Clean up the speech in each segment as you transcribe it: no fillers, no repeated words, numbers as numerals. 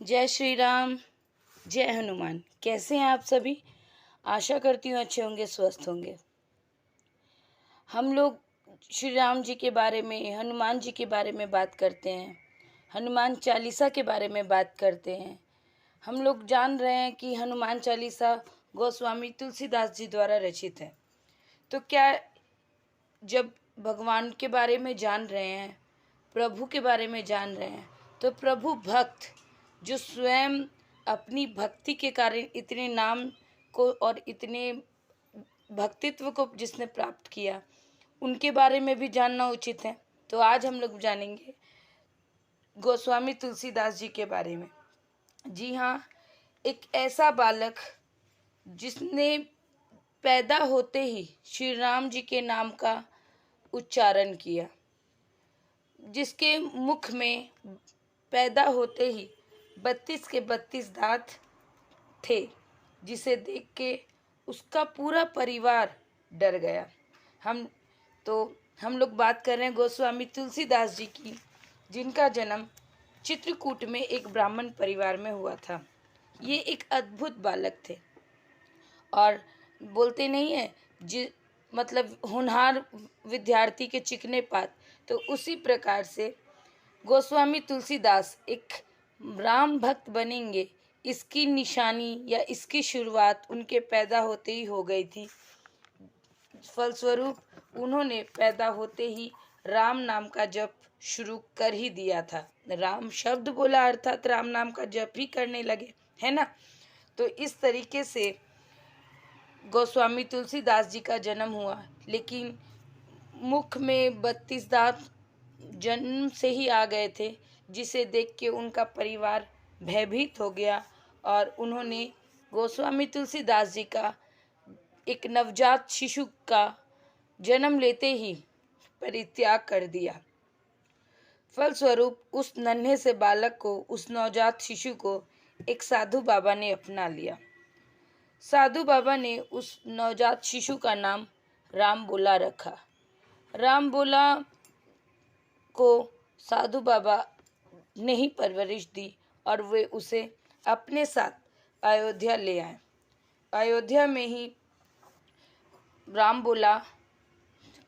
जय श्री राम। जय हनुमान। कैसे हैं आप सभी? आशा करती हूँ अच्छे होंगे, स्वस्थ होंगे। हम लोग श्री राम जी के बारे में, हनुमान जी के बारे में बात करते हैं, हनुमान चालीसा के बारे में बात करते हैं। हम लोग जान रहे हैं कि हनुमान चालीसा गोस्वामी तुलसीदास जी द्वारा रचित है। तो क्या जब भगवान के बारे में जान रहे हैं, प्रभु के बारे में जान रहे हैं, तो प्रभु भक्त जो स्वयं अपनी भक्ति के कारण इतने नाम को और इतने भक्तित्व को जिसने प्राप्त किया, उनके बारे में भी जानना उचित है। तो आज हम लोग जानेंगे गोस्वामी तुलसीदास जी के बारे में। जी हाँ, एक ऐसा बालक जिसने पैदा होते ही श्री राम जी के नाम का उच्चारण किया, जिसके मुख में पैदा होते ही 32 के 32 दांत थे, जिसे देख के उसका पूरा परिवार डर गया। हम लोग बात कर रहे हैं गोस्वामी तुलसीदास जी की, जिनका जन्म चित्रकूट में एक ब्राह्मण परिवार में हुआ था। ये एक अद्भुत बालक थे और बोलते नहीं है मतलब होनहार विद्यार्थी के चिकने पात, तो उसी प्रकार से गोस्वामी तुलसीदास एक राम भक्त बनेंगे, इसकी निशानी या इसकी शुरुआत उनके पैदा होते ही हो गई थी। फलस्वरूप उन्होंने पैदा होते ही राम नाम का जप शुरू कर ही दिया था। राम शब्द बोला अर्थात राम नाम का जप ही करने लगे, है ना। तो इस तरीके से गोस्वामी तुलसीदास जी का जन्म हुआ, लेकिन मुख में 32 दांत जन्म से ही आ गए थे, जिसे देख के उनका परिवार भयभीत हो गया और उन्होंने गोस्वामी तुलसीदास जी का एक नवजात शिशु का जन्म लेते ही परित्याग कर दिया। फलस्वरूप उस नन्हे से बालक को, उस नवजात शिशु को एक साधु बाबा ने अपना लिया। साधु बाबा ने उस नवजात शिशु का नाम राम बोला रखा। राम बोला को साधु बाबा ने ही परवरिश दी और वे उसे अपने साथ अयोध्या ले आए। अयोध्या में ही राम बोला,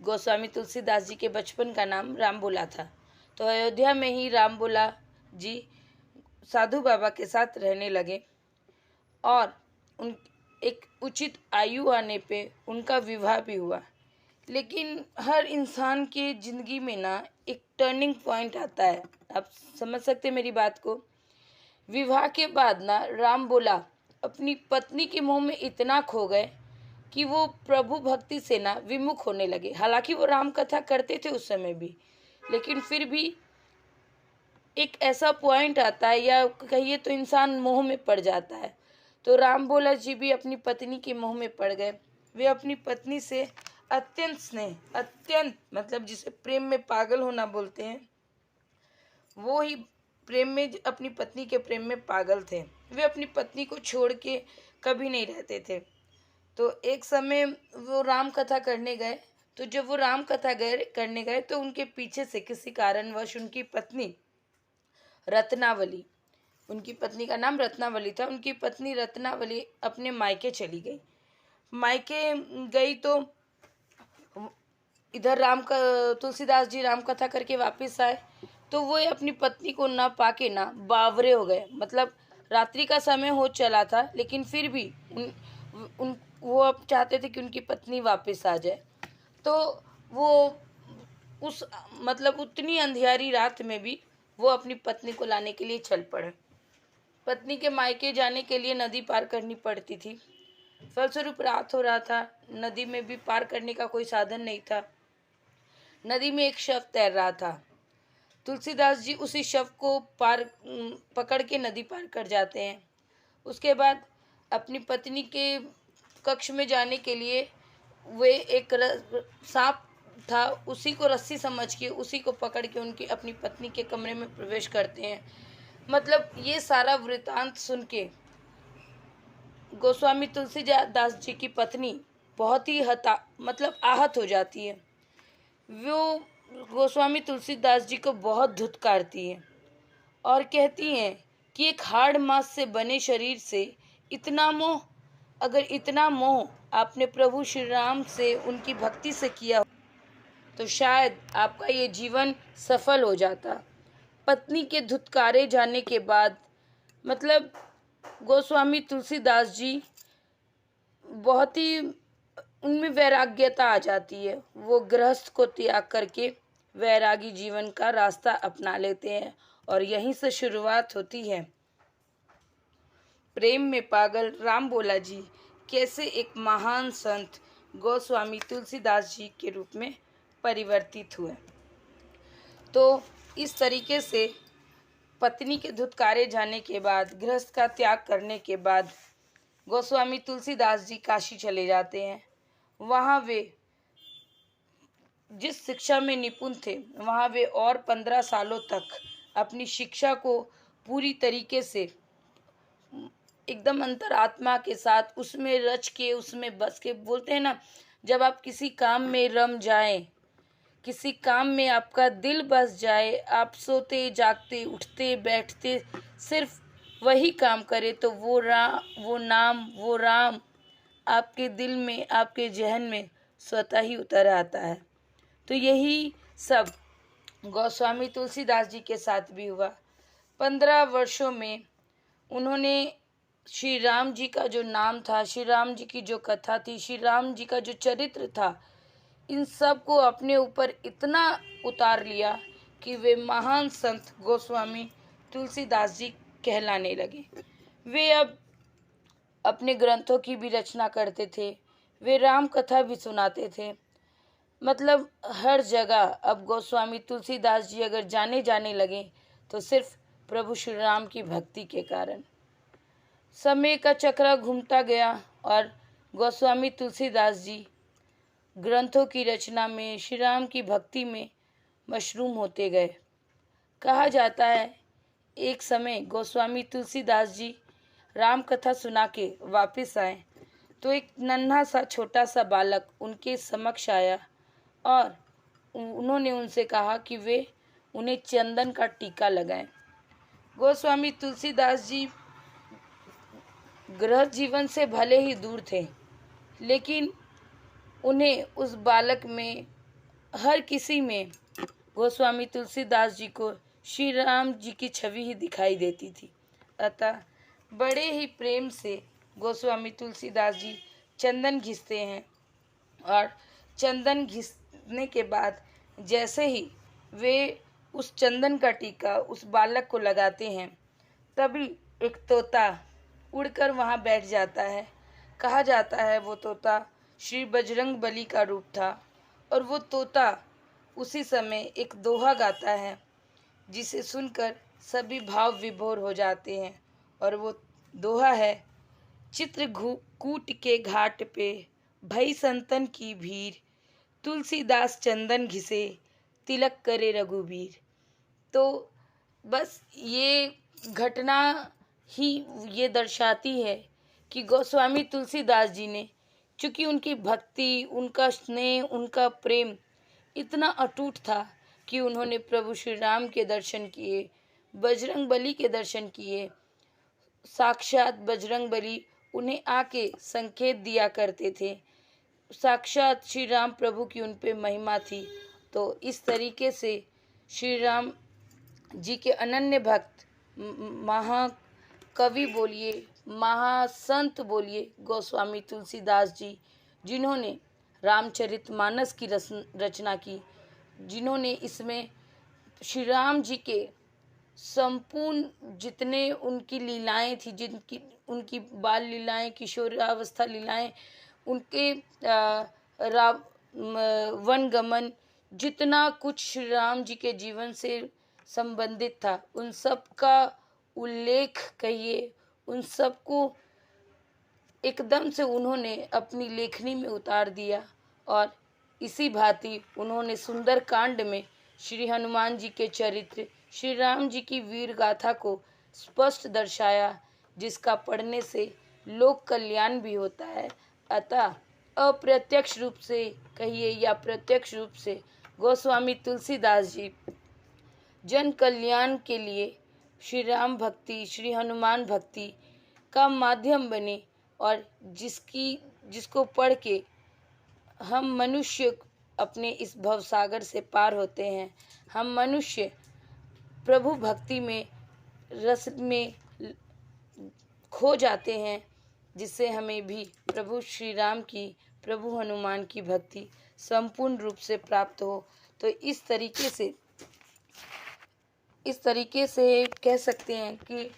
गोस्वामी तुलसीदास जी के बचपन का नाम राम बोला था। तो अयोध्या में ही राम बोला जी साधु बाबा के साथ रहने लगे और उन एक उचित आयु आने पे उनका विवाह भी हुआ। लेकिन हर इंसान के ज़िंदगी में ना एक टर्निंग पॉइंट आता है, आप समझ सकते हैं मेरी बात को। विवाह के बाद ना राम बोला अपनी पत्नी के मोह में इतना खो गए कि वो प्रभु भक्ति से ना विमुख होने लगे। हालांकि वो राम कथा करते थे उस समय भी, लेकिन फिर भी एक ऐसा पॉइंट आता है, या कहिए तो इंसान मोह में पड़ जाता है। तो राम बोला जी भी अपनी पत्नी के मोह में पड़ गए। वे अपनी पत्नी से अत्यंत स्नेह, अत्यंत मतलब जिसे प्रेम में पागल होना बोलते हैं, वो ही प्रेम में, अपनी पत्नी के प्रेम में पागल थे। वे अपनी पत्नी को छोड़ के कभी नहीं रहते थे। तो एक समय वो राम कथा करने गए। तो जब वो राम कथा करने गए तो उनके पीछे से किसी कारणवश उनकी पत्नी रत्नावली, उनकी पत्नी का नाम रत्नावली था, उनकी पत्नी रत्नावली अपने मायके चली गई। मायके गई तो इधर तुलसीदास जी राम कथा करके वापस आए तो वो अपनी पत्नी को ना पाके ना बावरे हो गए। मतलब रात्रि का समय हो चला था, लेकिन फिर भी वो अब चाहते थे कि उनकी पत्नी वापस आ जाए। तो वो उस मतलब उतनी अंधियारी रात में भी वो अपनी पत्नी को लाने के लिए चल पड़े। पत्नी के मायके जाने के लिए नदी पार करनी पड़ती थी। फलस्वरूप रात हो रहा था, नदी में भी पार करने का कोई साधन नहीं था। नदी में एक शव तैर रहा था। तुलसीदास जी उसी शव को पकड़ के नदी पार कर जाते हैं। उसके बाद अपनी पत्नी के कक्ष में जाने के लिए वे एक सांप था, उसी को रस्सी समझ के उसी को पकड़ के उनकी अपनी पत्नी के कमरे में प्रवेश करते हैं। मतलब ये सारा वृतांत सुन के गोस्वामी तुलसीदास जी की पत्नी बहुत ही आहत हो जाती है। वो गोस्वामी तुलसीदास जी को बहुत धुतकारती है और कहती हैं कि एक हाड़ मांस से बने शरीर से इतना मोह, अगर इतना मोह आपने प्रभु श्री राम से, उनकी भक्ति से किया तो शायद आपका ये जीवन सफल हो जाता। पत्नी के धुतकारे जाने के बाद मतलब गोस्वामी तुलसीदास जी बहुत ही उनमें वैराग्यता आ जाती है। वो गृहस्थ को त्याग करके वैरागी जीवन का रास्ता अपना लेते हैं और यहीं से शुरुआत होती है प्रेम में पागल राम बोला जी कैसे एक महान संत गोस्वामी तुलसीदास जी के रूप में परिवर्तित हुए। तो इस तरीके से पत्नी के धुतकारे जाने के बाद, गृहस्थ का त्याग करने के बाद गोस्वामी तुलसीदास जी काशी चले जाते हैं। वहाँ वे जिस शिक्षा में निपुण थे, वहाँ वे और 15 सालों तक अपनी शिक्षा को पूरी तरीके से एकदम अंतरात्मा के साथ उसमें रच के, उसमें बस के, बोलते हैं ना, जब आप किसी काम में रम जाएं, किसी काम में आपका दिल बस जाए, आप सोते जागते उठते बैठते सिर्फ वही काम करे, तो वो नाम वो राम आपके दिल में, आपके जहन में स्वतः ही उतर आता है। तो यही सब गोस्वामी तुलसीदास जी के साथ भी हुआ। 15 वर्षों में उन्होंने श्री राम जी का जो नाम था, श्री राम जी की जो कथा थी, श्री राम जी का जो चरित्र था, इन सब को अपने ऊपर इतना उतार लिया कि वे महान संत गोस्वामी तुलसीदास जी कहलाने लगे। वे अब अपने ग्रंथों की भी रचना करते थे, वे राम कथा भी सुनाते थे। मतलब हर जगह अब गोस्वामी तुलसीदास जी अगर जाने लगे तो सिर्फ प्रभु श्री राम की भक्ति के कारण। समय का चक्र घूमता गया और गोस्वामी तुलसीदास जी ग्रंथों की रचना में, श्री राम की भक्ति में मशरूम होते गए। कहा जाता है एक समय गोस्वामी तुलसीदास जी राम कथा सुना के वापस आए तो एक नन्हा सा छोटा सा बालक उनके समक्ष आया और उन्होंने उनसे कहा कि वे उन्हें चंदन का टीका लगाएं। गोस्वामी तुलसीदास जी गृह जीवन से भले ही दूर थे, लेकिन उन्हें उस बालक में, हर किसी में गोस्वामी तुलसीदास जी को श्री राम जी की छवि ही दिखाई देती थी। अतः बड़े ही प्रेम से गोस्वामी तुलसीदास जी चंदन घिसते हैं और चंदन घिसने के बाद जैसे ही वे उस चंदन का टीका उस बालक को लगाते हैं, तभी एक तोता उड़कर वहाँ बैठ जाता है। कहा जाता है वो तोता श्री बजरंग बली का रूप था और वो तोता उसी समय एक दोहा गाता है जिसे सुनकर सभी भाव विभोर हो जाते हैं। और वो दोहा है, चित्रकूट के घाट पे भई संतन की भीड़, तुलसीदास चंदन घिसे तिलक करे रघुबीर। तो बस ये घटना ही ये दर्शाती है कि गोस्वामी तुलसीदास जी ने, चूँकि उनकी भक्ति, उनका स्नेह, उनका प्रेम इतना अटूट था कि उन्होंने प्रभु श्री राम के दर्शन किए, बजरंग बली के दर्शन किए। साक्षात बजरंग बली उन्हें आके संकेत दिया करते थे, साक्षात श्री राम प्रभु की उन पे महिमा थी। तो इस तरीके से श्री राम जी के अनन्य भक्त, महाकवि बोलिए, महासंत बोलिए, गोस्वामी तुलसीदास जी, जिन्होंने रामचरितमानस की रचना की, जिन्होंने इसमें श्री राम जी के संपूर्ण जितने उनकी लीलाएं थी, जिनकी उनकी बाल लीलाएं, किशोरावस्था लीलाएं, उनके वन गमन, जितना कुछ श्री राम जी के जीवन से संबंधित था, उन सब का उल्लेख कहिए, उन सब को एकदम से उन्होंने अपनी लेखनी में उतार दिया। और इसी भांति उन्होंने सुंदर कांड में श्री हनुमान जी के चरित्र, श्री राम जी की वीर गाथा को स्पष्ट दर्शाया, जिसका पढ़ने से लोक कल्याण भी होता है। अतः अप्रत्यक्ष रूप से कहिए या प्रत्यक्ष रूप से गोस्वामी तुलसीदास जी जन कल्याण के लिए श्री राम भक्ति, श्री हनुमान भक्ति का माध्यम बने और जिसको पढ़ के हम मनुष्य अपने इस भवसागर से पार होते हैं। हम मनुष्य प्रभु भक्ति में रस में खो जाते हैं, जिससे हमें भी प्रभु श्री राम की, प्रभु हनुमान की भक्ति संपूर्ण रूप से प्राप्त हो। तो इस तरीके से कह सकते हैं कि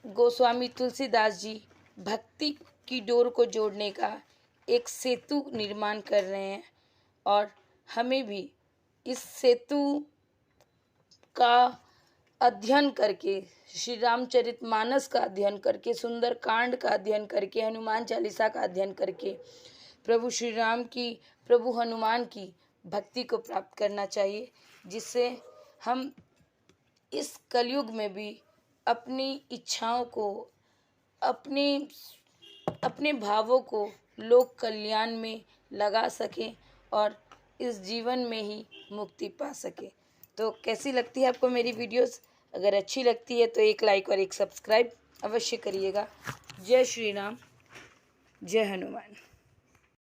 गोस्वामी तुलसीदास जी भक्ति की डोर को जोड़ने का एक सेतु निर्माण कर रहे हैं और हमें भी इस सेतु का अध्ययन करके, श्री रामचरितमानस का अध्ययन करके, सुंदर कांड का अध्ययन करके, हनुमान चालीसा का अध्ययन करके प्रभु श्री राम की, प्रभु हनुमान की भक्ति को प्राप्त करना चाहिए, जिससे हम इस कलयुग में भी अपनी इच्छाओं को, अपने भावों को लोक कल्याण में लगा सकें और इस जीवन में ही मुक्ति पा सके। तो कैसी लगती है आपको मेरी वीडियोस? अगर अच्छी लगती है तो एक लाइक और एक सब्सक्राइब अवश्य करिएगा। जय श्री राम, जय हनुमान।